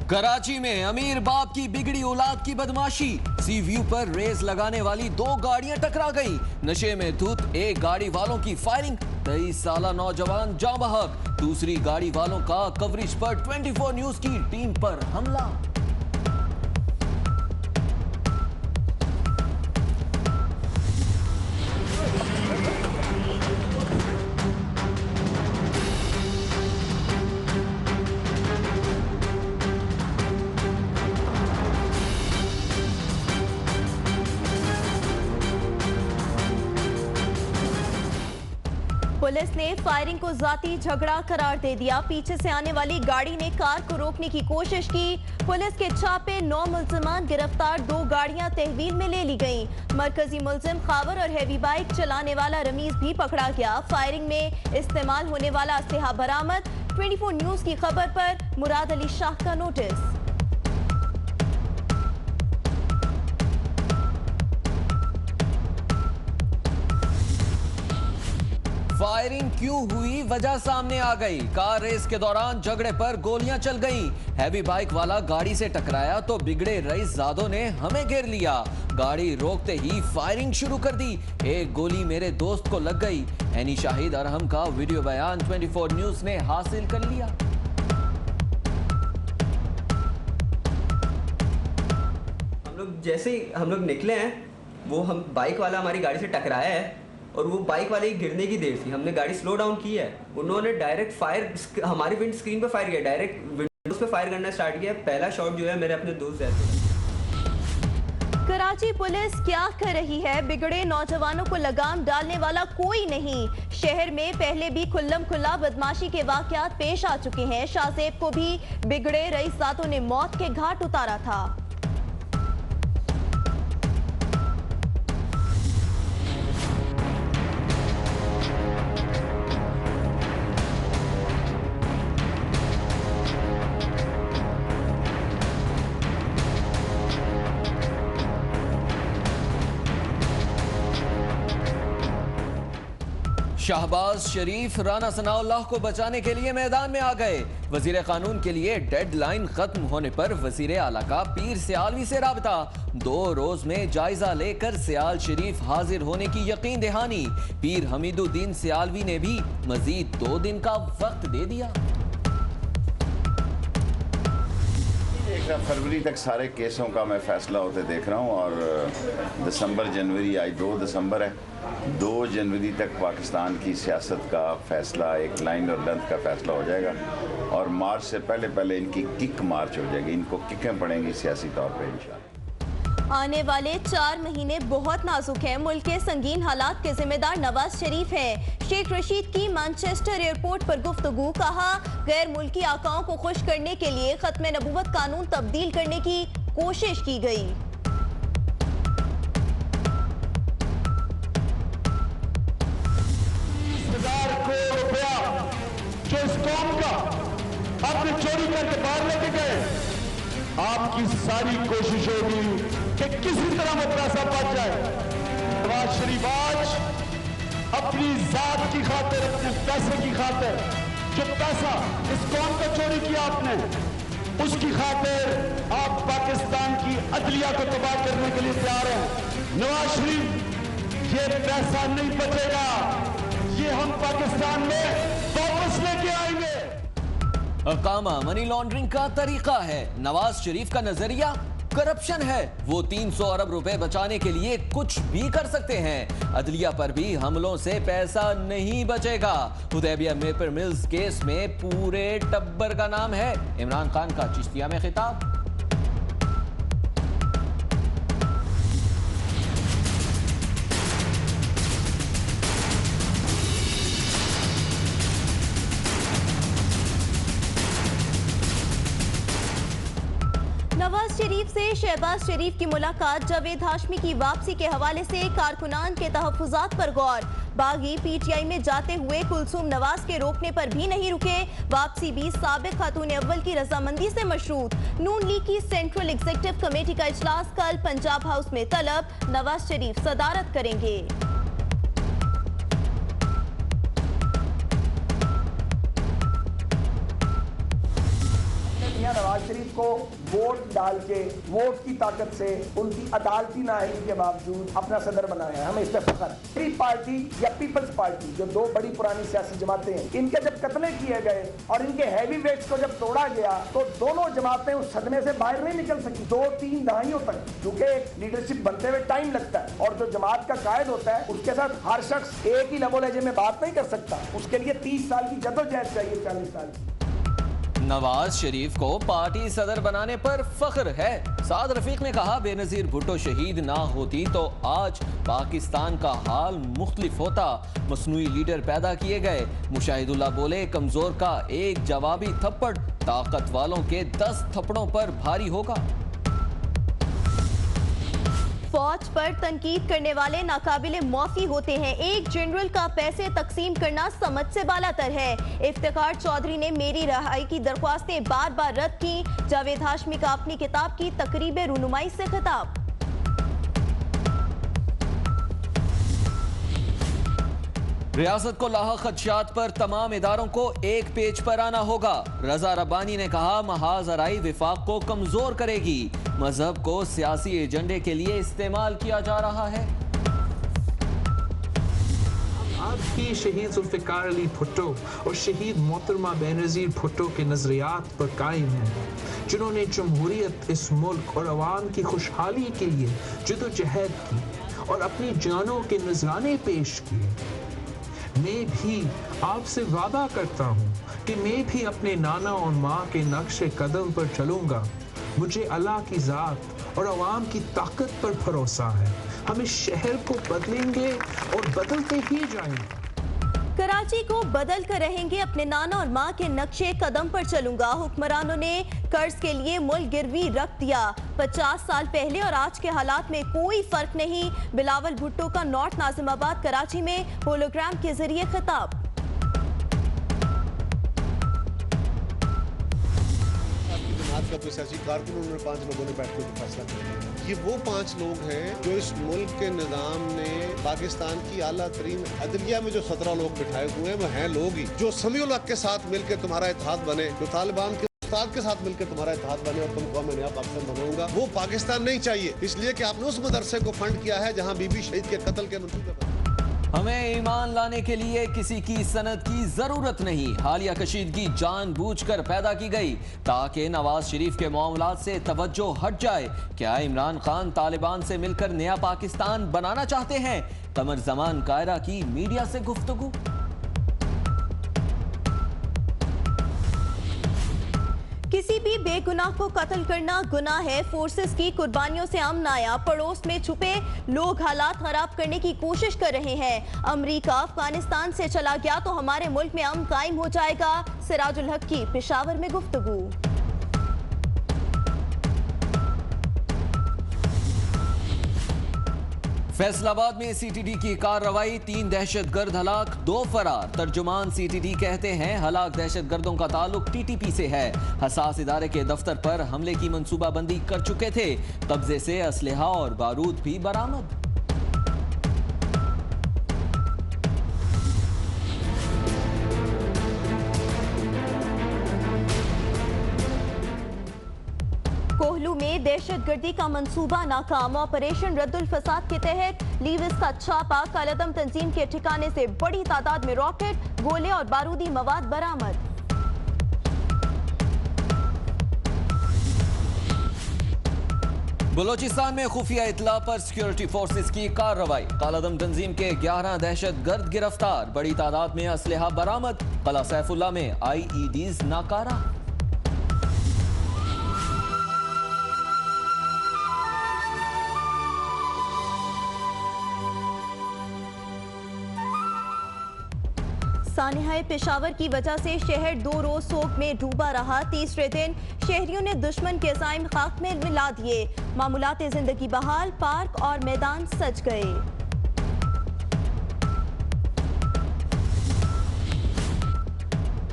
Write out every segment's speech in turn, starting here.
कराची में अमीर बाप की बिगड़ी औलाद की बदमाशी। सी व्यू पर रेस लगाने वाली दो गाड़ियां टकरा गई। नशे में धुत एक गाड़ी वालों की फायरिंग, 23 साला नौजवान जाँ बहक। दूसरी गाड़ी वालों का कवरेज पर 24 न्यूज की टीम पर हमला। पुलिस ने फायरिंग को जाती झगड़ा करार दे दिया। पीछे से आने वाली गाड़ी ने कार को रोकने की कोशिश की। पुलिस के छापे 9 मुल्जिमान गिरफ्तार, 2 गाड़ियां तहवील में ले ली गईं। मरकजी मुल्जिम खावर और हैवी बाइक चलाने वाला रमीज भी पकड़ा गया। फायरिंग में इस्तेमाल होने वाला असलहा बरामद। 24 न्यूज की खबर पर मुराद अली शाह का नोटिस। फायरिंग क्यों हुई, वजह सामने आ गई। कार रेस के दौरान झगड़े पर गोलियां चल गईं। हैवी बाइक वाला गाड़ी से टकराया तो बिगड़े रईसजादों ने हमें घेर लिया। गाड़ी रोकते ही फायरिंग शुरू कर दी। एक गोली मेरे दोस्त को लग गई। एनी शाहिद अरहम का वीडियो बयान 24 न्यूज ने हासिल कर लिया। जैसे ही हम लोग निकले हैं, वो हम बाइक वाला हमारी गाड़ी से टकराया है और वो बाइक वाले की गिरने की देर थी। हमने गाड़ी स्लो डाउन की है, उन्होंने डायरेक्ट फायर हमारी विंड स्क्रीन पे फायर किया, डायरेक्ट विंडोज पे फायर करना स्टार्ट किया। पहला शॉट जो है मेरे अपने दोस्त है। कराची पुलिस क्या कर रही है? बिगड़े नौजवानों को लगाम डालने वाला कोई नहीं। शहर में पहले भी खुल्लम खुल्ला बदमाशी के वाकयात पेश आ चुके हैं। शाहजेब को भी बिगड़े रईसजादों ने मौत के घाट उतारा था। शहबाज शरीफ राना सनाउल्लाह को बचाने के लिए मैदान में आ गए। वजीर कानून के लिए डेडलाइन खत्म होने पर वजीर आला का पीर सियालवी से राबता। 2 रोज में जायजा लेकर सियाल शरीफ हाजिर होने की यकीन दहानी। पीर हमीदुद्दीन सियालवी ने भी मजीद 2 दिन का वक्त दे दिया। 1 फरवरी तक सारे केसों का मैं फैसला होते देख रहा हूँ और दिसंबर जनवरी, आज 2 दिसंबर है, 2 जनवरी तक पाकिस्तान की सियासत का फैसला, एक लाइन और लेंथ का फैसला हो जाएगा और मार्च से पहले इनकी किक मार्च हो जाएगी। इनको किकें पड़ेंगी सियासी तौर पे इंशाल्लाह। आने वाले 4 महीने बहुत नाजुक हैं। मुल्क के संगीन हालात के जिम्मेदार नवाज शरीफ हैं। शेख रशीद की मैनचेस्टर एयरपोर्ट पर गुफ्तगू, कहा गैर मुल्की आकाओं को खुश करने के लिए खत्म नबूवत कानून तब्दील करने की कोशिश की गई। जो इस कौम का आपने चोरी करके बाहर लेके गए, आपकी सारी कोशिश होगी कि किसी तरह वो पैसा बच जाए। नवाज शरीफ आज अपनी जात की खातिर, अपने पैसे की खातिर, जो पैसा इस कौम का चोरी किया आपने, उसकी खातिर आप पाकिस्तान की अदलिया को तबाह करने के लिए तैयार हैं। नवाज शरीफ, ये पैसा नहीं बचेगा, ये हम पाकिस्तान में वापस लेके आएंगे। अकामा मनी लॉन्ड्रिंग का तरीका है। नवाज शरीफ का नजरिया करप्शन है। वो 300 अरब रुपए बचाने के लिए कुछ भी कर सकते हैं। अदलिया पर भी हमलों से पैसा नहीं बचेगा। हुदैबिया पेपर मिल्स केस में पूरे टब्बर का नाम है। इमरान खान का चिश्तिया में खिताब। नवाज शरीफ से शहबाज शरीफ की मुलाकात, जावेद हाशमी की वापसी के हवाले से कारकुनान के तहफ्फुजात पर गौर। बागी पीटीआई में जाते हुए कुलसूम नवाज के रोकने पर भी नहीं रुके। वापसी भी साबिक खातून अव्वल की रजामंदी से मशरूत। नून लीग की सेंट्रल एग्जीक्यूटिव कमेटी का इजलास कल पंजाब हाउस में तलब। नवाज शरीफ सदारत करेंगे। मियां नवाज शरीफ को वोट डाल के, वोट की ताकत से, उनकी अदालती नाअहली के बावजूद अपना सदर बनाया है। हमें इस पर फख्र है। फ्री पार्टी या पीपल्स पार्टी, जो दो बड़ी पुरानी सियासी जमातें हैं, इनके जब कत्ले किए गए और इनके हैवी वेट्स को जब तोड़ा गया तो दोनों जमातें उस सदमे से बाहर नहीं निकल सकी 2-3 दहाइयों तक, क्योंकि लीडरशिप बनते हुए टाइम लगता है और जो जमात का कायद होता है उसके साथ हर शख्स एक ही लबो लहजे में बात नहीं कर सकता। उसके लिए 30 साल की जद्दोजहद चाहिए, 40 साल की। नवाज शरीफ को पार्टी सदर बनाने पर फख्र है। साद रफीक ने कहा, बेनजीर भुट्टो शहीद ना होती तो आज पाकिस्तान का हाल मुख्तलिफ होता। मसनूई लीडर पैदा किए गए। मुशाहिदुल्लाह बोले, कमजोर का एक जवाबी थप्पड़ ताकत वालों के 10 थप्पड़ों पर भारी होगा। फौज पर तनकीद करने वाले नाकाबिले माफी होते हैं। एक जनरल का पैसे तकसीम करना समझ से बालातर है। इफ्तिखार चौधरी ने मेरी रिहाई की दरख्वास्तें बार बार रद्द की। जावेद हाशमी का अपनी किताब की तकरीब रुनुमाई से खिताब। रियासत को लाहक खदशात पर तमाम इदारों को एक पेज पर आना होगा। रजा रब्बानी ने कहा, महाज आराई विफाक को कमजोर करेगी। मजहब को सियासी एजेंडे के लिए इस्तेमाल किया जा रहा है। आज भी शहीद जुल्फिकार अली भुट्टो और शहीद मोहतरमा बेनजीर भुट्टो के नजरियात पर कायम हैं, जिन्होंने जमहूरियत, इस मुल्क और अवाम की खुशहाली के लिए जदोजहद की और अपनी जानों के नजराने पेश किए। मैं भी आपसे वादा करता हूँ कि मैं भी अपने नाना और माँ के नक्शे कदम पर चलूँगा। मुझे अल्लाह की ज़ात और अवाम की ताकत पर भरोसा है। हम इस शहर को बदलेंगे और बदलते ही जाएंगे। कराची को बदल कर रहेंगे, अपने नाना और माँ के नक्शे कदम पर चलूंगा। हुक्मरानों ने कर्ज के लिए मुल्क गिरवी रख दिया। 50 साल पहले और आज के हालात में कोई फर्क नहीं। बिलावल भुट्टो का नॉर्थ नाजिमाबाद कराची में होलोग्राम के जरिए खिताब। का जो सियासी कारकुन उन्होंने 5 लोगों ने बैठ कर फैसला किया। ये वो 5 लोग हैं जो इस मुल्क के निज़ाम ने पाकिस्तान की आला तरीन अदलिया में जो 17 लोग बिठाए हुए हैं, वो हैं लोग ही जो समीउल हक के साथ मिलकर तुम्हारा इत्तेहाद बने, जो तालिबान के उस्ताद के साथ मिलकर तुम्हारा इत्तेहाद बने और तुमको मैं नया पाकिस्तान बनाऊंगा। वो पाकिस्तान नहीं चाहिए, इसलिए कि आपने उस मदरसे को फंड किया है जहाँ बीबी शहीद के कत्ल के मंसूबे पर। हमें ईमान लाने के लिए किसी की सनद की जरूरत नहीं। हालिया कशीदगी जानबूझकर पैदा की गई ताकि नवाज शरीफ के मामलात से तवज्जो हट जाए। क्या इमरान खान तालिबान से मिलकर नया पाकिस्तान बनाना चाहते हैं? कमर जमान कायरा की मीडिया से गुफ्तगू। किसी भी बेगुनाह को कत्ल करना गुनाह है। फोर्सेस की कुर्बानियों से अमन आया। पड़ोस में छुपे लोग हालात खराब करने की कोशिश कर रहे हैं। अमेरिका अफगानिस्तान से चला गया तो हमारे मुल्क में अमन कायम हो जाएगा। सिराजुल हक की पेशावर में गुफ्तगू। फैसलाबाद में सीटीडी की कार्रवाई, 3 दहशतगर्द हलाक, 2 फरार। तर्जुमान सीटीडी कहते हैं हलाक दहशतगर्दों का ताल्लुक टीटीपी से है। हसास इदारे के दफ्तर पर हमले की मंसूबाबंदी कर चुके थे। कब्जे से असलहा और बारूद भी बरामद। कोहलू में दहशतगर्दी का मंसूबा नाकाम। ऑपरेशन रद्दुल फसाद के तहत लीविस का छापा। कालादम तंजीम के ठिकाने से बड़ी तादाद में रॉकेट, गोले और बारूदी मवाद बरामद। बलोचिस्तान में खुफिया इतला पर सिक्योरिटी फोर्सेस की कार्रवाई। कालादम तंजीम के 11 दहशतगर्द गिरफ्तार। बड़ी तादाद में असलहा बरामद। कला सैफुल्ला में IEDs नाकारा। सानिहाए पेशावर की वजह से शहर 2 रोज सोग में डूबा रहा। तीसरे दिन शहरियों ने दुश्मन के अज़ाइम खाक में मिला दिए। मामूलात जिंदगी बहाल, पार्क और मैदान सज गए।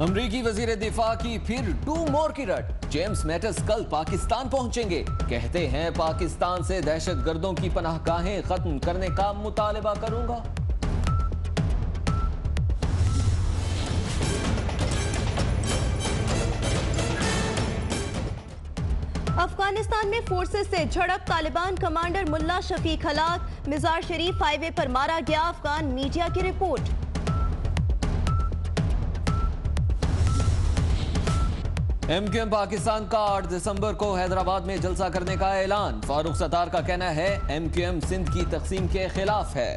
अमरीकी वजीर दिफा की फिर 2 मोर की रट। जेम्स मैटिस कल पाकिस्तान पहुंचेंगे। कहते हैं पाकिस्तान से दहशतगर्दों की पनाहगाहें खत्म करने का मुतालबा करूंगा। अफगानिस्तान में फोर्सेस से झड़प, तालिबान कमांडर मुल्ला शफीक हलाक, मज़ार शरीफ हाईवे पर मारा गया। अफगान मीडिया की रिपोर्ट। MQM पाकिस्तान का 8 दिसंबर को हैदराबाद में जलसा करने का ऐलान। फारूक सत्तार का कहना है MQM सिंध की तकसीम के खिलाफ है।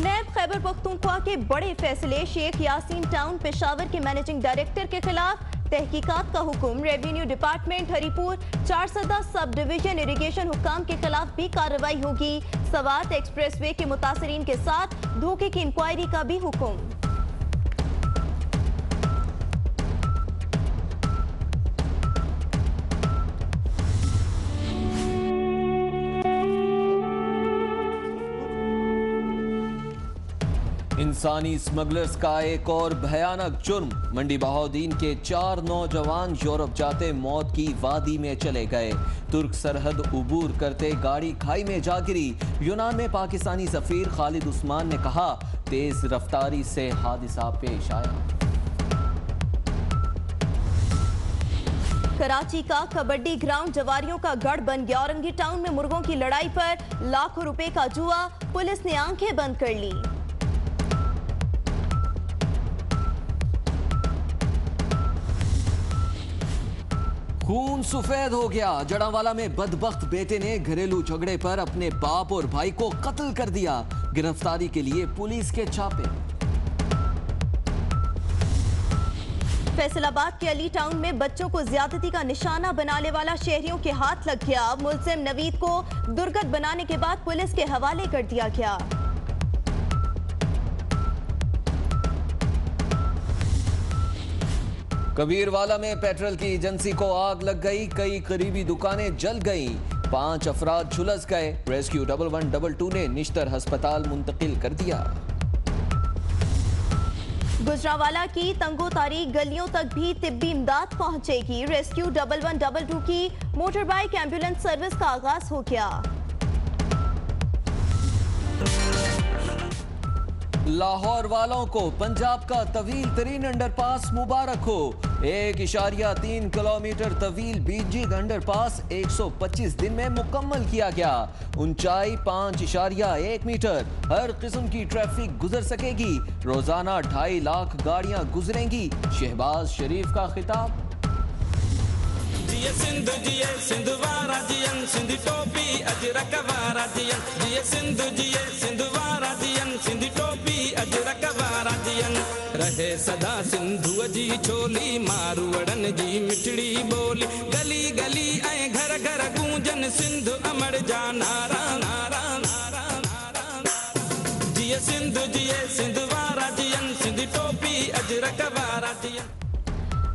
नैब खैबर पख्तूनख्वा के बड़े फैसले, शेख यासीन टाउन पेशावर के मैनेजिंग डायरेक्टर के खिलाफ तहकीकात का हुक्म। Revenue department Haripur 410 sub division irrigation हुक्काम के खिलाफ भी कार्रवाई होगी। सवात एक्सप्रेसवे के मुतासरीन के साथ धोखे की इंक्वायरी का भी हुक्म। इंसानी स्मगलर्स का एक और भयानक जुर्म। मंडी बहाउद्दीन के 4 नौजवान यूरोप जाते मौत की वादी में चले गए। तुर्क सरहद उबूर करते गाड़ी खाई में जा गिरी। यूनान में पाकिस्तानी सफीर खालिद उस्मान ने कहा, तेज रफ्तारी से हादसा पेश आया। कराची का कबड्डी ग्राउंड जवारियों का गढ़ बन गया। औरंगी टाउन में मुर्गों की लड़ाई पर लाखों रुपए का जुआ, पुलिस ने आंखें बंद कर ली। खून सफेद हो गया। जड़ावाला में बदबख्त बेटे ने घरेलू झगड़े पर अपने बाप और भाई को कत्ल कर दिया। गिरफ्तारी के लिए पुलिस के छापे। फैसलाबाद के अली टाउन में बच्चों को ज्यादती का निशाना बनाने वाला शहरियों के हाथ लग गया। मुलजिम नवीद को दुर्गत बनाने के बाद पुलिस के हवाले कर दिया गया। कबीरवाला में पेट्रोल की एजेंसी को आग लग गई। कई करीबी दुकानें जल गईं। 5 अफराद झुलस गए। रेस्क्यू 1122 ने निश्तर अस्पताल मुंतकिल कर दिया। गुजरावाला की तंगो तारीख गलियों तक भी तिब्बी इमदाद पहुंचेगी। रेस्क्यू 1122 की मोटर बाइक एम्बुलेंस सर्विस का आगाज हो गया। लाहौर वालों को पंजाब का तवील तरीन अंडरपास मुबारक हो। 1.3 किलोमीटर तवील बीजिंग अंडरपास 125 दिन में मुकम्मल किया गया। ऊंचाई 5.1 मीटर। हर किस्म की ट्रैफिक गुजर सकेगी। रोजाना 2.5 लाख गाड़ियां गुजरेंगी। शहबाज शरीफ का खिताब। जिये सिंधु वारा जियन सिंधी टोपी अजरक वारा जियन। जिये सिंधु वारा जियन सिंधी टोपी अजरक वारा जियन। रहे सदा सिंधु जी छोली मारूअड़न जी मिठड़ी बोली। गली गली ऐं घर घर गूंजन सिंधु अमर जा नारा नारा नारा नारा। जिये सिंधु वारा जियन सिंधी टोपी अजरक वारा जियन।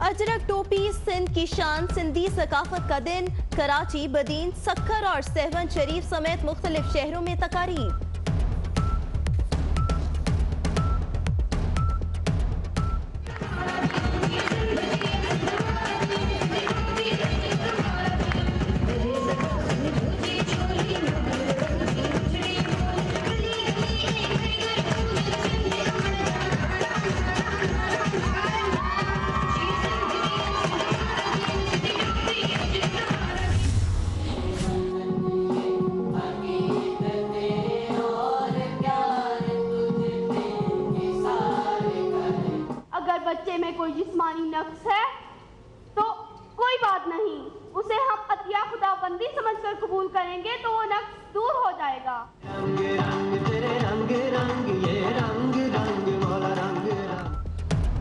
अजरक टोपी सिंध की शान, सिंधी सकाफत का दिन। कराची, बदीन, सक्खर और सहवन शरीफ समेत मुख्तलिफ शहरों में तकारीब। बच्चे में कोई जिस्मानी नक्स है तो कोई बात नहीं, उसे हम अतिया खुदाबंदी समझकर कबूल करेंगे तो वो नक्स दूर हो जाएगा।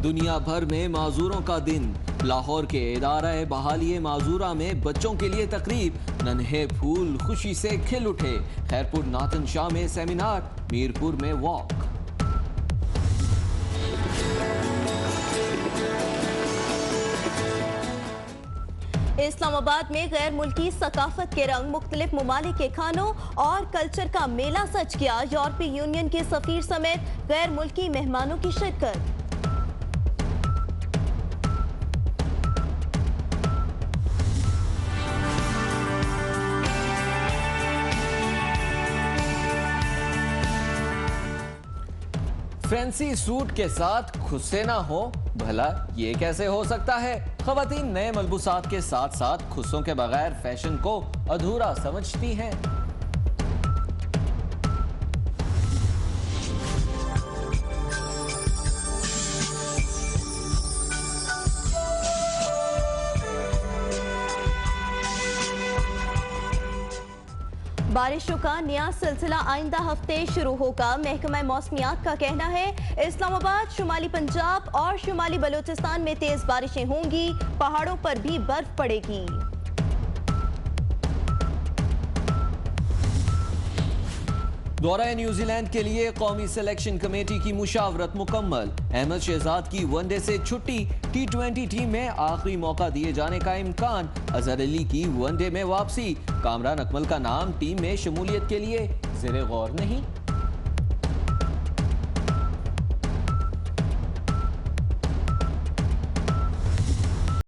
दुनिया भर में माजूरों का दिन। लाहौर के इदारा बहाली माजूरा में बच्चों के लिए तकरीब। नन्हे फूल खुशी से खिल उठे। खैरपुर नातन शाह में सेमिनार। मीरपुर में वॉक। इस्लामाबाद में गैर मुल्की सकाफत के रंग, मुख्तलिफ ममालिक के खानों और कल्चर का मेला सज गया। यूरोपीय यूनियन के सफीर समेत गैर मुल्की मेहमानों की शिरकत। फैंसी सूट के साथ खुसे ना हो भला ये कैसे हो सकता है? खवातीन नए मलबूसात के साथ साथ खुस्सों के बगैर फैशन को अधूरा समझती हैं। बारिशों का नया सिलसिला आइंदा हफ्ते शुरू होगा। महकमा मौसमियात का कहना है इस्लामाबाद, शुमाली पंजाब और शुमाली बलूचिस्तान में तेज बारिशें होंगी। पहाड़ों पर भी बर्फ पड़ेगी। दौरा न्यूजीलैंड के लिए कौमी सिलेक्शन कमेटी की मुशावरत मुकम्मल। अहमद शहजाद की वनडे से छुट्टी, T20 टीम में आखिरी मौका दिए जाने का इम्कान। अजहर अली की वनडे में वापसी। कामरान अकमल का नाम टीम में शमूलियत के लिए ज़ेरे गौर नहीं।